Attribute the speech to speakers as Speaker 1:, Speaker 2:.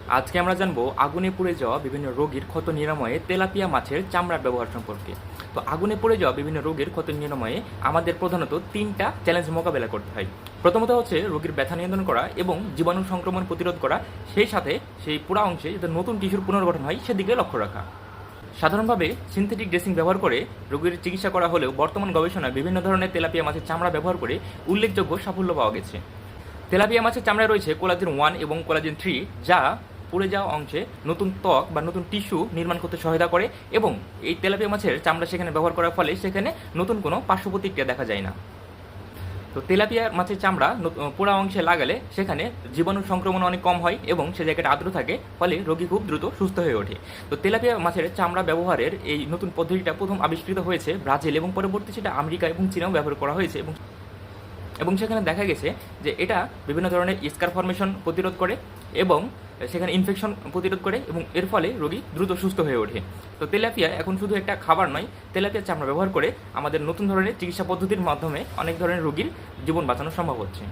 Speaker 1: আজকে আমরা জানবো আগুনে পুড়ে যাওয়া বিভিন্ন রোগীর ক্ষত নিরাময়ে তেলাপিয়া মাছের চামড়ার ব্যবহার সম্পর্কে। তো আগুনে পুড়ে যাওয়া বিভিন্ন রোগীর ক্ষত নিরাময়ে আমাদের প্রধানত তিনটা চ্যালেঞ্জ মোকাবেলা করতে হয়। প্রথমত হচ্ছে রোগীর ব্যথা নিয়ন্ত্রণ করা এবং জীবাণু সংক্রমণ প্রতিরোধ করা, সেই সাথে সেই পোড়া অংশে যাতে নতুন টিস্যুর পুনর্গঠন হয় সেদিকে লক্ষ্য রাখা। সাধারণভাবে সিনথেটিক ড্রেসিং ব্যবহার করে রোগীর চিকিৎসা করা হলেও বর্তমান গবেষণায় বিভিন্ন ধরনের তেলাপিয়া মাছের চামড়া ব্যবহার করে উল্লেখযোগ্য সাফল্য পাওয়া গেছে। তেলাপিয়া মাছের চামড়ায় রয়েছে কোলাজেন 1 এবং কোলাজেন 3, যা পুড়ে যাওয়া অংশে নতুন ত্বক বা নতুন টিস্যু নির্মাণ করতে সহায়তা করে এবং এই তেলাপিয়া মাছের চামড়া সেখানে ব্যবহার করার ফলে সেখানে নতুন কোনো পার্শ্ব প্রতিক্রিয়া দেখা যায় না। তো তেলাপিয়া মাছের চামড়া পোড়া অংশে লাগালে সেখানে জীবাণু সংক্রমণ অনেক কম হয় এবং সে জায়গাটা আর্দ্র থাকে, ফলে রোগী খুব দ্রুত সুস্থ হয়ে ওঠে। তো তেলাপিয়া মাছের চামড়া ব্যবহারের এই নতুন পদ্ধতিটা প্রথম আবিষ্কৃত হয়েছে ব্রাজিল এবং পরবর্তী সেটা আমেরিকা এবং চীনেও ব্যবহার করা হয়েছে এবং সেখানে দেখা গেছে যে এটা বিভিন্ন ধরনের স্কার ফর্মেশন প্রতিরোধ করে এবং সেখানে ইনফেকশন প্রতিরোধ করে এবং এর ফলে রোগী দ্রুত সুস্থ হয়ে ওঠে। তো তেলাপিয়া এখন শুধু একটা খাবার নয়, তেলাপিয়ার চামড়া ব্যবহার করে আমাদের নতুন ধরনের চিকিৎসা পদ্ধতির মাধ্যমে অনেক ধরনের রোগীর জীবন বাঁচানো সম্ভব হচ্ছে।